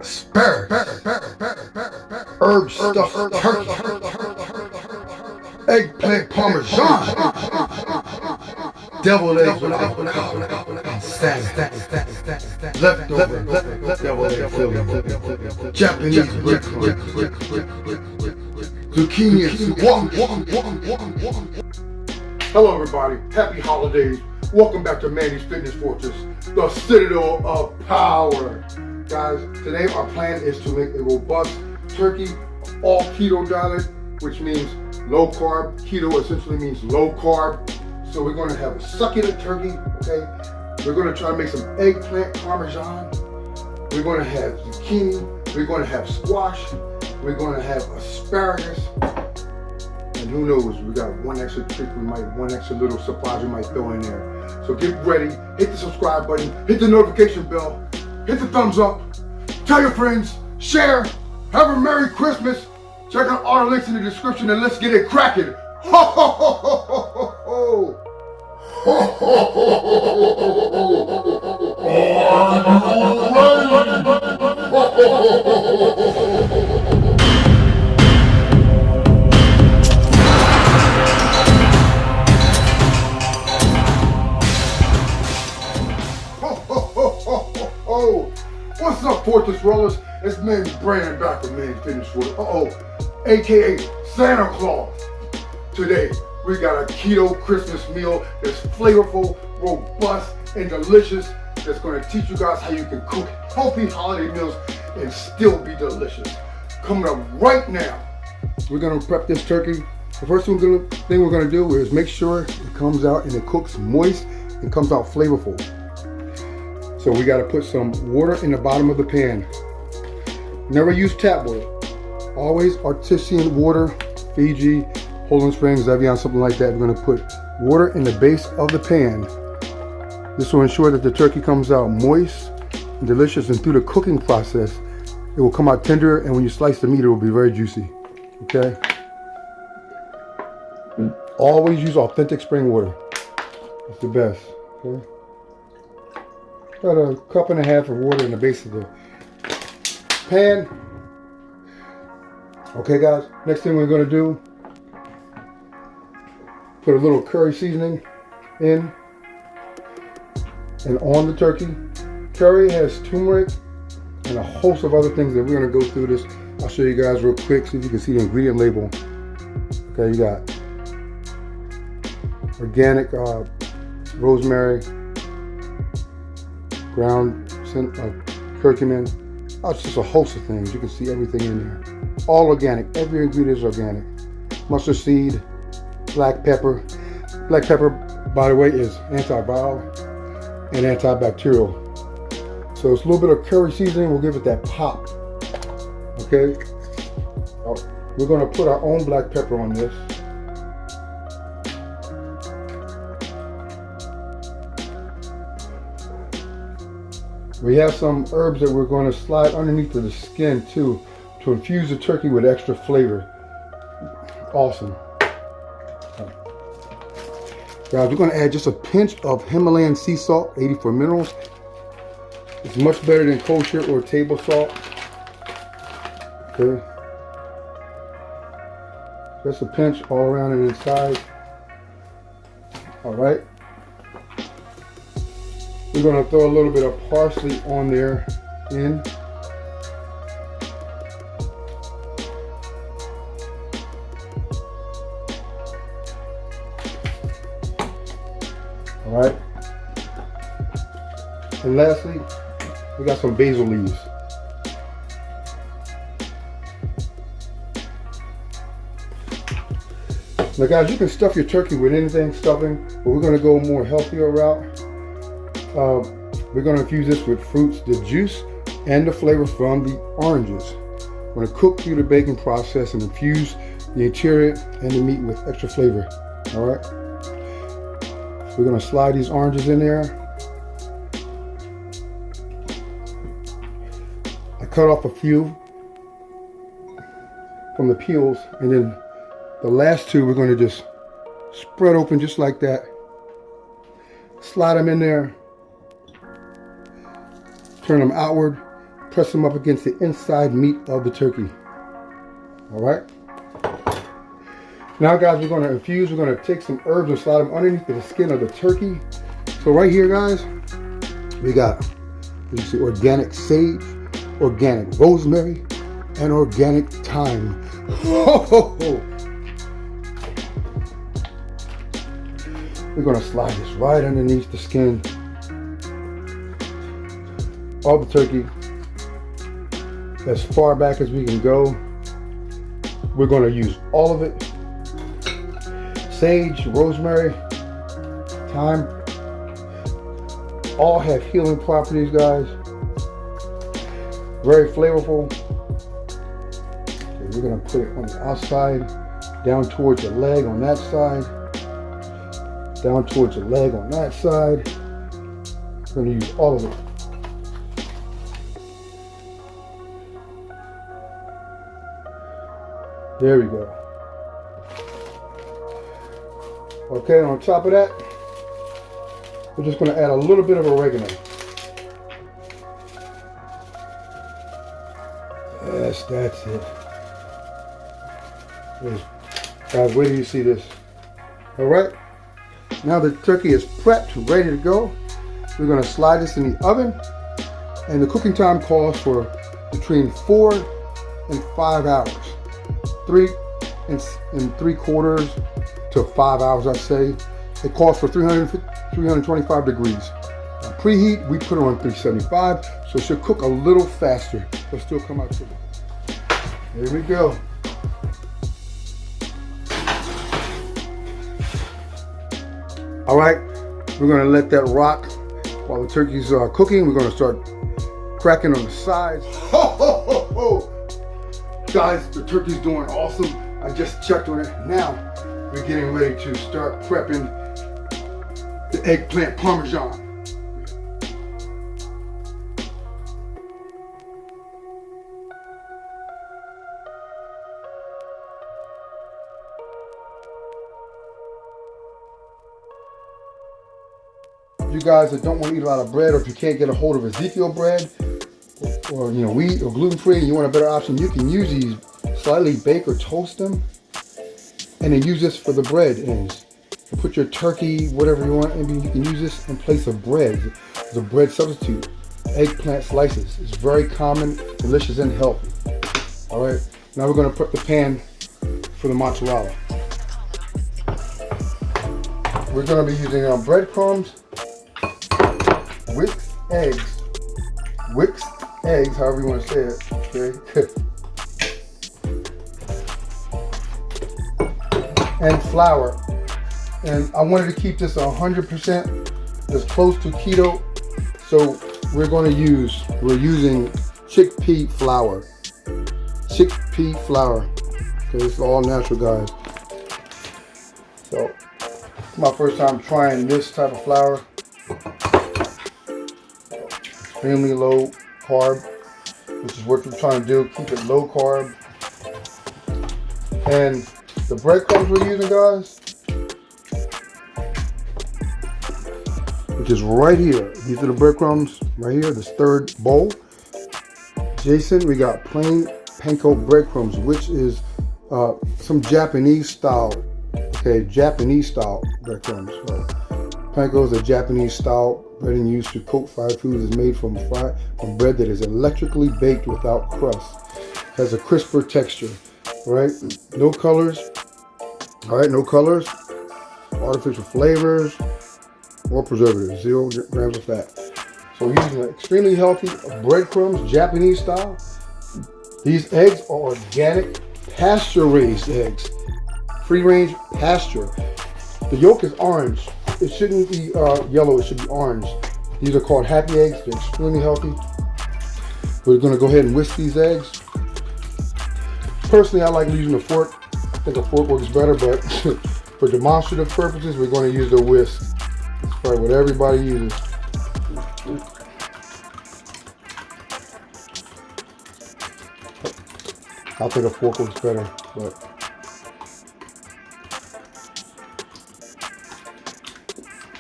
asparagus, herb stuffed turkey, eggplant parmesan, deviled eggs with avocado, and salmon, leftover deviled egg filling, Japanese breadcrumbs, zucchini and squash. Hello everybody, happy holidays. Welcome back to Manny's Fitness Fortress, the citadel of power. Guys, today our plan is to make a robust turkey all keto diet, which means low carb. Keto essentially means low carb. So we're going to have a succulent turkey, okay? We're going to try to make some eggplant parmesan. We're going to have zucchini. We're going to have squash. We're going to have asparagus. And who knows, we got one extra trick, one extra little supplies we might throw in there. So get ready, hit the subscribe button, hit the notification bell, hit the thumbs up, tell your friends, share, have a Merry Christmas. Check out all the links in the description and let's get it cracking. Ho ho ho ho ho ho ho. Ho ho ho What's up, Fortress Rollers? It's me, Brandon, back with Manny's Fitness Fortress. AKA Santa Claus. Today, we got a keto Christmas meal that's flavorful, robust, and delicious. That's going to teach you guys how you can cook healthy holiday meals and still be delicious. Coming up right now, we're going to prep this turkey. The first thing we're going to do is make sure it comes out and it cooks moist and comes out flavorful. So we got to put some water in the bottom of the pan. Never use tap water. Always artesian water, Fiji, Poland Springs, Evian, something like that. We're going to put water in the base of the pan. This will ensure that the turkey comes out moist and delicious, and through the cooking process, it will come out tender, and when you slice the meat, it will be very juicy. Okay? Always use authentic spring water. It's the best. Okay? Got a cup and a half of water in the base of the pan. Okay guys, next thing we're going to do, put a little curry seasoning in and on the turkey. Curry has turmeric and a host of other things that we're going to go through this. I'll show you guys real quick, see if you can see the ingredient label. Okay, you got organic rosemary, ground curcumin. Oh, it's just a host of things. You can see everything in there. All organic. Every ingredient is organic. Mustard seed, black pepper. Black pepper, by the way, is antiviral and antibacterial. So it's a little bit of curry seasoning will give it that pop. Okay. We're going to put our own black pepper on this. We have some herbs that we're going to slide underneath of the skin too to infuse the turkey with extra flavor. Awesome. Guys, we're going to add just a pinch of Himalayan sea salt, 84 minerals. It's much better than kosher or table salt. Okay. Just a pinch all around and inside. All right. We're going to throw a little bit of parsley on there in. All right. And lastly, we got some basil leaves. Now guys, you can stuff your turkey with anything, stuffing, but we're going to go a more healthier route. We're going to infuse this with fruits, the juice and the flavor from the oranges. We're going to cook through the baking process and infuse the interior and the meat with extra flavor. All right. We're going to slide these oranges in there. I cut off a few from the peels, and then the last two we're going to just spread open just like that. Slide them in there. Turn them outward. press them up against the inside meat of the turkey. All right. Now, guys, we're going to infuse. We're going to take some herbs and slide them underneath the skin of the turkey. So right here, guys, we got, you see, organic sage, organic rosemary, and organic thyme. We're going to slide this right underneath the skin of the turkey, as far back as we can go. We're going to use all of it. Sage, rosemary, thyme, all have healing properties, guys. Very flavorful. Okay, we're going to put it on the outside, down towards the leg on that side, down towards the leg on that side. We're going to use all of it. There we go. Okay, on top of that, we're just going to add a little bit of oregano. Yes, that's it. Guys, wait till you see this. All right. Now the turkey is prepped, ready to go. We're going to slide this in the oven, and the cooking time calls for between 4 and 5 hours. 3 and 3/4 to 5 hours, I say. It calls for 325 degrees. Preheat, we put it on 375, so it should cook a little faster, but still come out good. Here we go. All right, we're gonna let that rock while the turkeys are cooking. We're gonna start cracking on the sides. Ho, ho, ho, ho. Guys, the turkey's doing awesome. I just checked on it. Now, we're getting ready to start prepping the eggplant parmesan. You guys that don't want to eat a lot of bread, or if you can't get a hold of Ezekiel bread, or wheat or gluten-free, and you want a better option, you can use these, slightly bake or toast them, and then use this for the bread ends. You put your turkey, whatever you want, and you can use this in place of bread. It's a bread substitute. Eggplant slices. It's very common, delicious, and healthy. All right, now we're going to prep the pan for the mozzarella. We're going to be using breadcrumbs, whipped eggs, however you want to say it, okay? And flour. And I wanted to keep this 100% as close to keto, so we're using chickpea flour. Chickpea flour. Okay, it's all natural, guys. So, it's my first time trying this type of flour. Extremely low carb, which is what we're trying to do, keep it low carb. And the breadcrumbs we're using, guys, which is right here. These are the breadcrumbs right here, this third bowl. Jason, we got plain panko breadcrumbs, which is some Japanese style, okay, Japanese style breadcrumbs. Panko is a Japanese style breading used to coat fried foods. Is made from bread that is electrically baked without crust. Has a crisper texture. Right? No colors. All right, no colors. Artificial flavors or preservatives. 0 grams of fat. So we're using extremely healthy breadcrumbs, Japanese style. These eggs are organic, pasture-raised eggs. Free-range pasture. The yolk is orange. It shouldn't be yellow, it should be orange. These are called happy eggs. They're extremely healthy. We're going to go ahead and whisk these eggs. Personally, I like using a fork. I think a fork works better, but for demonstrative purposes, we're going to use the whisk. It's probably what everybody uses. I think a fork works better, but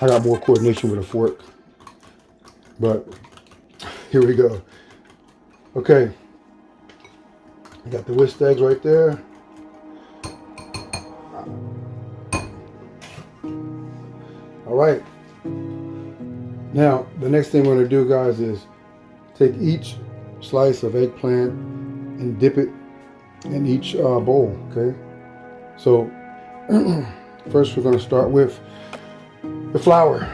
I got more coordination with a fork. But here we go. Okay, I got the whisked eggs right there. All right. Now, the next thing we're going to do, guys, is take each slice of eggplant and dip it in each bowl, okay? So, first we're going to start with the flour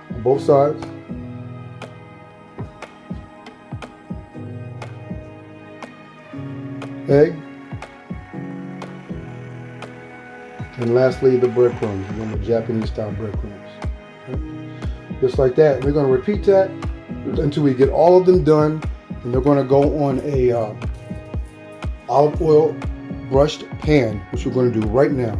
on both sides. Egg. And lastly, the breadcrumbs. We're going to Japanese style breadcrumbs. Okay? Just like that. We're going to repeat that until we get all of them done. And they're going to go on a olive oil brushed pan, which we're going to do right now.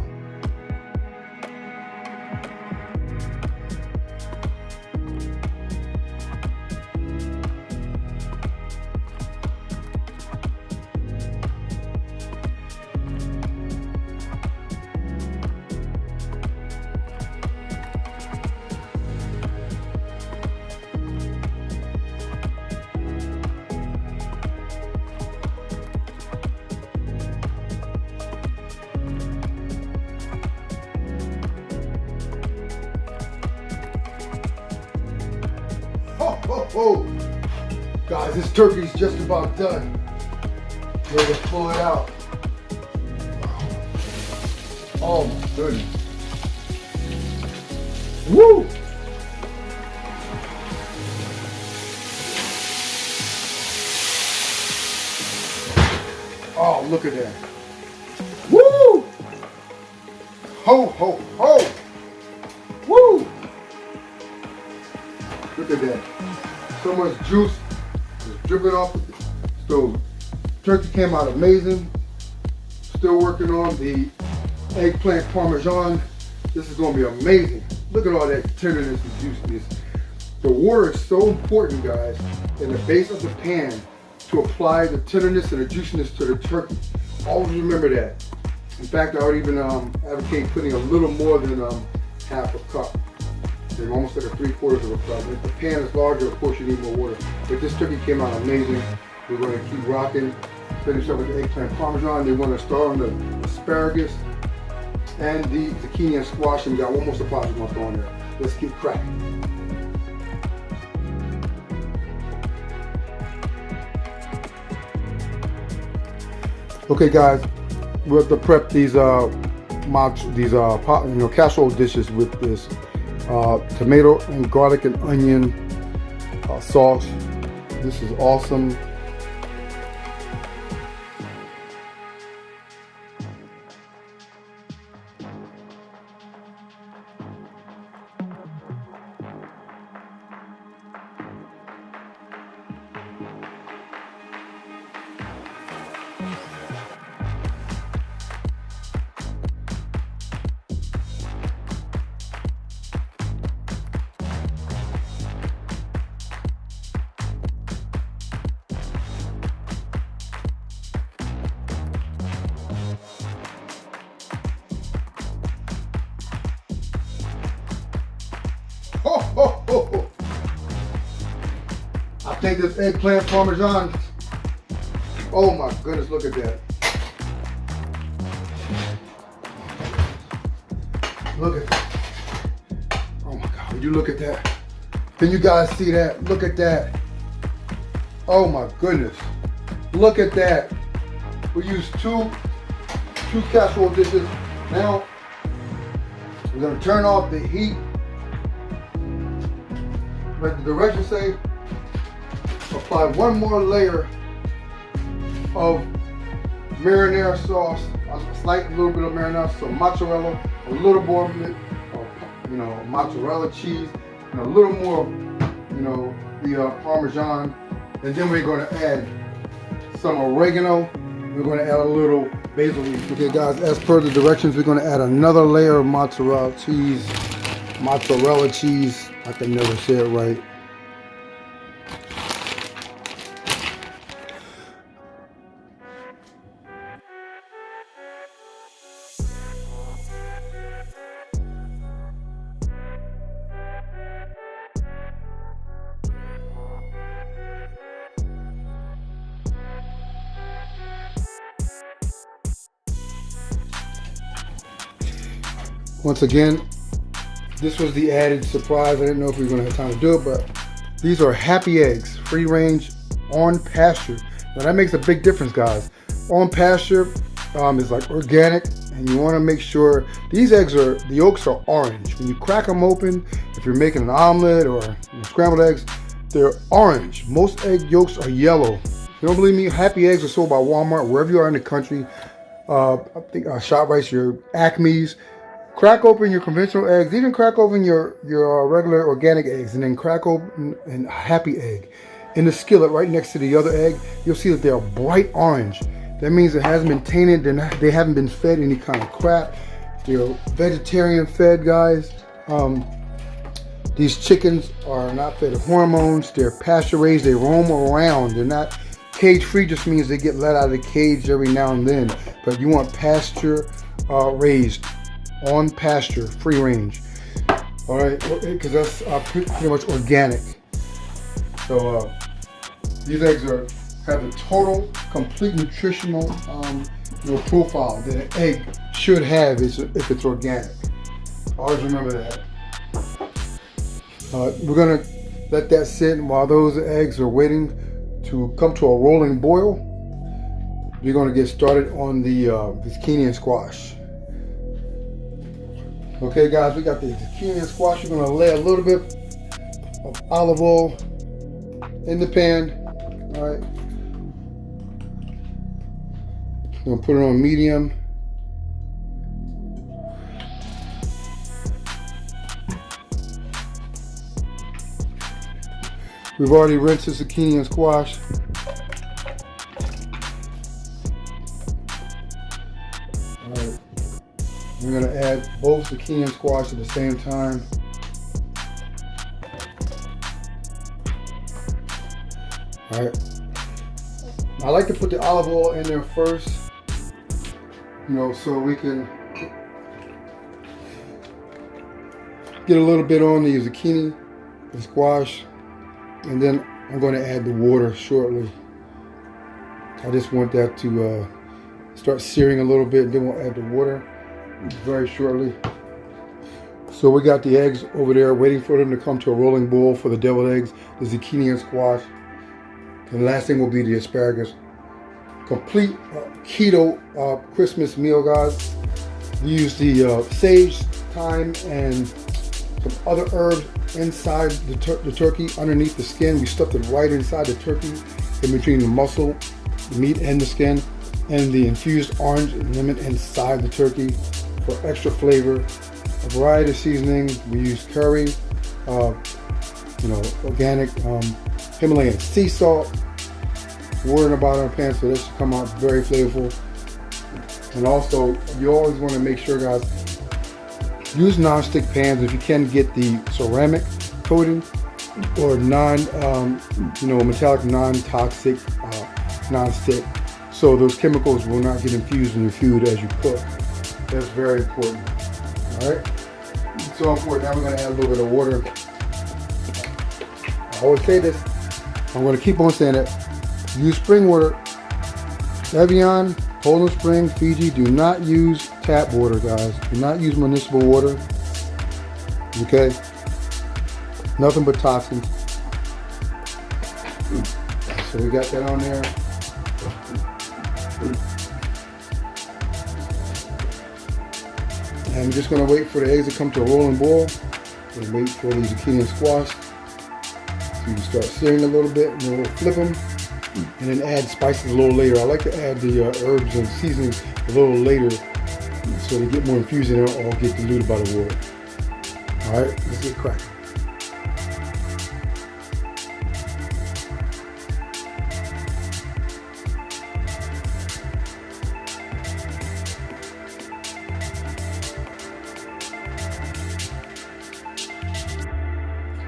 Oh, guys, this turkey's just about done. Ready to pull it out. Oh my goodness. Woo! Oh, look at that. Woo! Ho, ho, ho! Woo! Look at that. So much juice is dripping off. So turkey came out amazing. Still working on the eggplant parmesan. This is going to be amazing. Look at all that tenderness and juiciness. The water is so important, guys, in the base of the pan to apply the tenderness and the juiciness to the turkey. Always remember that. In fact, I would even advocate putting a little more than half a cup. They're almost like a 3/4 of a cup. If the pan is larger, of course you need more water. But this turkey came out amazing. We're going to keep rocking. Finish up with the eggplant parmesan. They want to start on the asparagus and the zucchini and squash. And we got one more surprise we're going to throw in there. Let's keep cracking. Okay, guys, we have to prep these casserole dishes with this tomato and garlic and onion sauce. This is awesome. Ho, ho, ho, ho. I think this eggplant parmesan, oh my goodness, look at that. Look at that. Oh my God, you look at that. Can you guys see that? Look at that. Oh my goodness. Look at that. We used two casserole dishes. Now, we're gonna turn off the heat. Like the directions say, apply one more layer of marinara sauce, a slight little bit of marinara, some mozzarella, a little more, mozzarella cheese, and a little more, the Parmesan. And then we're going to add some oregano. We're going to add a little basil leaf. Okay, guys, as per the directions, we're going to add another layer of mozzarella cheese. I can never say it right. Once again, this was the added surprise. I didn't know if we were going to have time to do it, but these are happy eggs, free range, on pasture. Now that makes a big difference, guys. On pasture is like organic, and you want to make sure these eggs the yolks are orange. When you crack them open, if you're making an omelet or scrambled eggs, they're orange. Most egg yolks are yellow. If you don't believe me, happy eggs are sold by Walmart, wherever you are in the country. I think ShopRite's, your Acme's. Crack open your conventional eggs, even crack open your regular organic eggs, and then crack open a happy egg. In the skillet right next to the other egg, you'll see that they're bright orange. That means it hasn't been tainted, they haven't been fed any kind of crap. They're vegetarian fed, guys. These chickens are not fed hormones, they're pasture raised, they roam around. They're not cage free, just means they get let out of the cage every now and then. But you want pasture raised. On pasture, free range. All right, because that's pretty much organic. So these eggs have a total, complete nutritional profile that an egg should have if it's organic. Always remember that. We're gonna let that sit, and while those eggs are waiting to come to a rolling boil, we're gonna get started on the zucchini and squash. Okay guys, we got the zucchini and squash. We're going to lay a little bit of olive oil in the pan. All right. I'm going to put it on medium. We've already rinsed the zucchini and squash. We're going to add both zucchini and squash at the same time. All right. I like to put the olive oil in there first, so we can get a little bit on the zucchini, the squash, and then I'm going to add the water shortly. I just want that to start searing a little bit, then we'll add the water very shortly. So we got the eggs over there waiting for them to come to a rolling boil for the deviled eggs, the zucchini and squash. And the last thing will be the asparagus. Complete keto Christmas meal, guys. We use the sage, thyme, and some other herbs inside the turkey, underneath the skin. We stuffed it right inside the turkey, in between the muscle, the meat, and the skin, and the infused orange lemon inside the turkey for extra flavor. A variety of seasonings. We use curry, organic Himalayan sea salt, water in the bottom of the pan, so this should come out very flavorful. And also, you always want to make sure, guys, use non-stick pans if you can get the ceramic coating or metallic, non-toxic, non-stick, so those chemicals will not get infused in your food as you cook. That's very important. All right. So important. Now we're going to add a little bit of water. I always say this. I'm going to keep on saying it. Use spring water. Evian, Poland Spring, Fiji. Do not use tap water, guys. Do not use municipal water. Okay. Nothing but toxins. So we got that on there. And we're just going to wait for the eggs to come to a rolling boil. And wait for the zucchini and squash to start searing a little bit, and then we'll flip them and then add spices a little later. I like to add the herbs and seasonings a little later so they get more infused and they don't all get diluted by the water. All right, let's get cracking.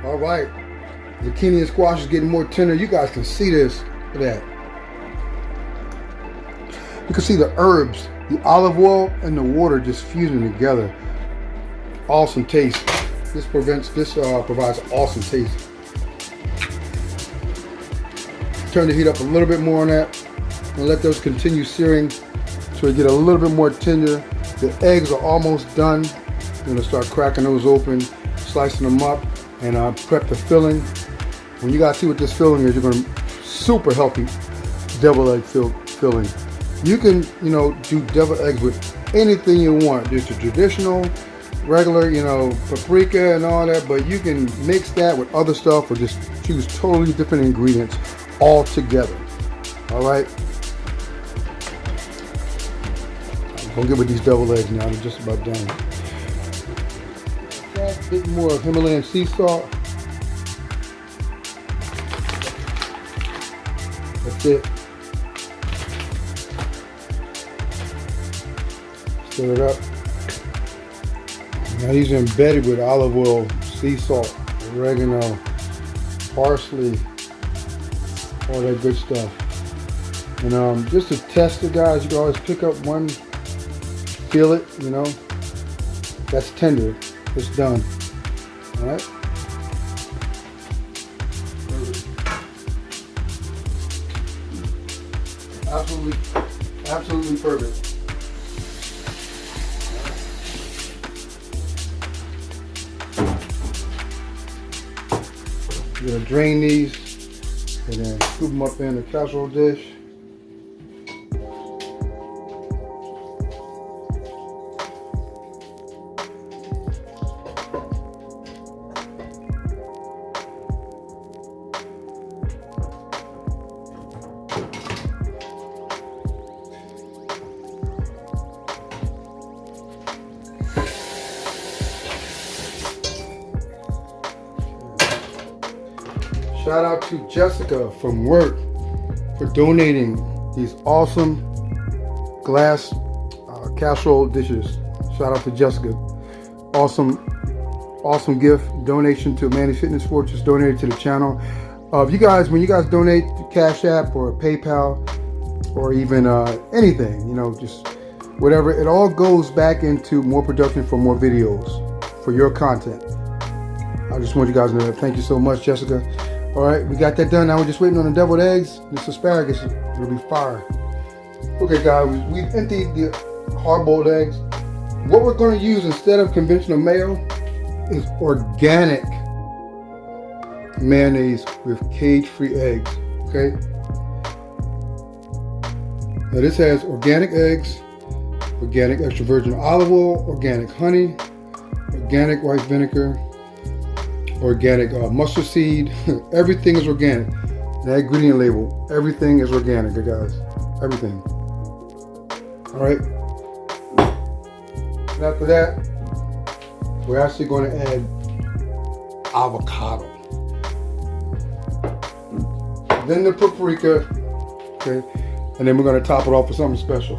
All right, zucchini and squash is getting more tender. You guys can see this. Look at that. You can see the herbs, the olive oil, and the water just fusing together. Awesome taste. This provides awesome taste. Turn the heat up a little bit more on that, and let those continue searing so they get a little bit more tender. The eggs are almost done. I'm gonna start cracking those open, slicing them up, and prep the filling. When you guys see what this filling is, you're gonna super healthy deviled egg filling. You can, you know, do deviled eggs with anything you want. Just a traditional, regular, you know, paprika and all that, but you can mix that with other stuff or just choose totally different ingredients all together. All right. I'm gonna get with these deviled eggs now. They're just about done. Add a bit more of Himalayan sea salt. That's it. Stir it up. Now these are embedded with olive oil, sea salt, oregano, parsley, all that good stuff. And just to test it, guys, you can always pick up one, feel it, you know, that's tender, it's done. All right. Absolutely perfect. You're gonna drain these and then scoop them up in a casserole dish. Shout out to Jessica from work for donating these awesome glass casserole dishes. Shout out to Jessica. Awesome gift donation to MannysFitnessFortress, donated to the channel. When you guys donate to Cash App or PayPal or even anything, you know, just whatever, it all goes back into more production for more videos for your content. I just want you guys to know that. Thank you so much, Jessica. All right, we got that done. Now we're just waiting on the deviled eggs. This asparagus, it'll be fire. Okay, guys, we've emptied the hard-boiled eggs. What we're going to use instead of conventional mayo is organic mayonnaise with cage-free eggs, okay? Now this has organic eggs, organic extra virgin olive oil, organic honey, organic white vinegar, organic mustard seed. Everything is organic. The ingredient label, everything is organic, guys. Everything. All right. And after that, we're actually going to add avocado. Then the paprika, okay, and then we're going to top it off with something special.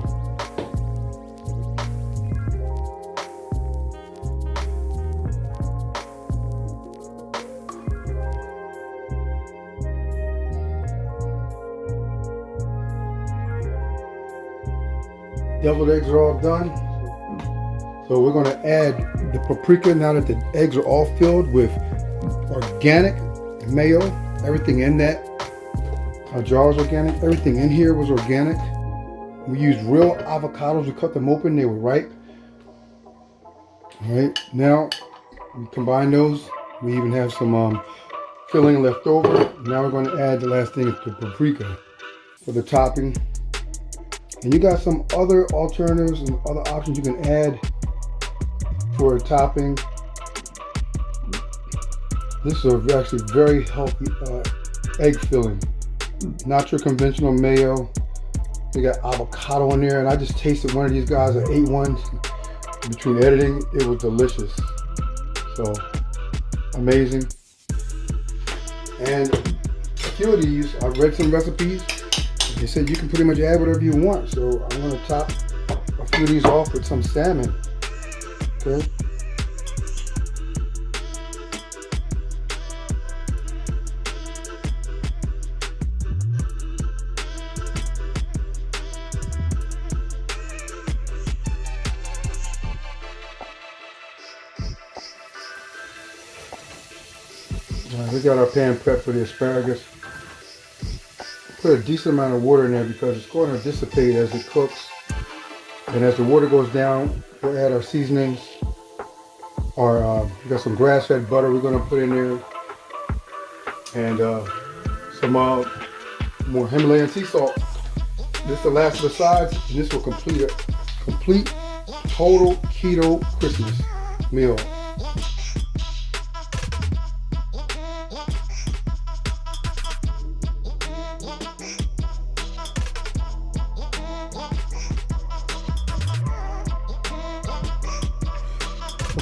Deviled eggs are all done. So we're going to add the paprika now that the eggs are all filled with organic mayo. Everything in that jar is organic. Everything in here was organic. We used real avocados. We cut them open. They were ripe. All right. Now we combine those. We even have some filling left over. Now we're going to add the last thing is the paprika for the topping. And you got some other alternatives and other options you can add for a topping. This is actually very healthy egg filling. Not your conventional mayo. They got avocado in there, and I just tasted one of these guys. I ate one between editing. It was delicious. So amazing. And a few of these, I've read some recipes. They said you can pretty much add whatever you want. So I'm going to top a few of these off with some salmon. Okay. All right, we got our pan prepped for the asparagus. Put a decent amount of water in there because it's going to dissipate as it cooks. And as the water goes down, we'll add our seasonings. we got some grass-fed butter we're gonna put in there, and some more Himalayan sea salt. This is the last of the sides, and this will complete a complete total keto Christmas meal.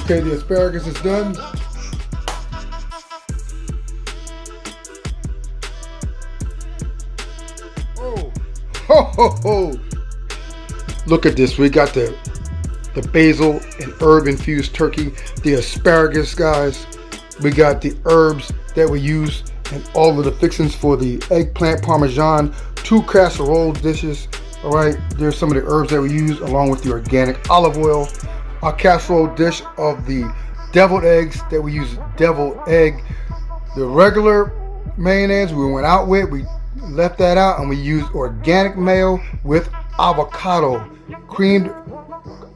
Okay, the asparagus is done. Oh, ho, ho, ho. Look at this. We got the basil and herb infused turkey, the asparagus, guys. We got the herbs that we use and all of the fixings for the eggplant parmesan, 2 casserole dishes. All right, there's some of the herbs that we use along with the organic olive oil. Our casserole dish of the deviled eggs that we use deviled egg. The regular mayonnaise we went out with, we left that out, and we used organic mayo with avocado, creamed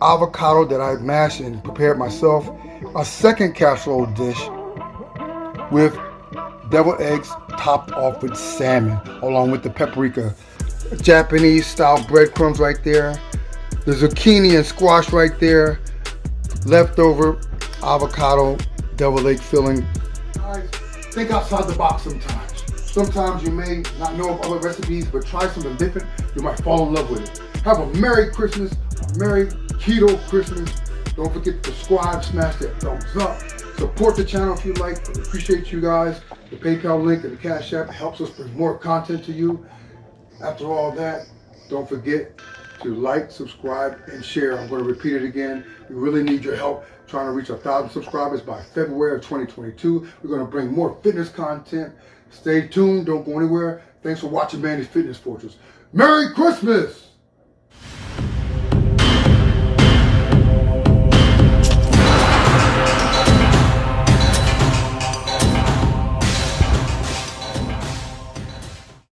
avocado that I mashed and prepared myself. A second casserole dish with deviled eggs topped off with salmon along with the paprika. Japanese style breadcrumbs right there. The zucchini and squash right there. Leftover avocado deviled egg filling. Guys, think outside the box sometimes. Sometimes you may not know of other recipes, but try something different. You might fall in love with it. Have a Merry Christmas, a Merry Keto Christmas. Don't forget to subscribe, smash that thumbs up. Support the channel if you like. I appreciate you guys. The PayPal link and the Cash App helps us bring more content to you. After all that, don't forget to like, subscribe, and share. I'm going to repeat it again. We really need your help trying to reach 1,000 subscribers by February of 2022. We're going to bring more fitness content. Stay tuned. Don't go anywhere. Thanks for watching Manny's Fitness Fortress. Merry Christmas!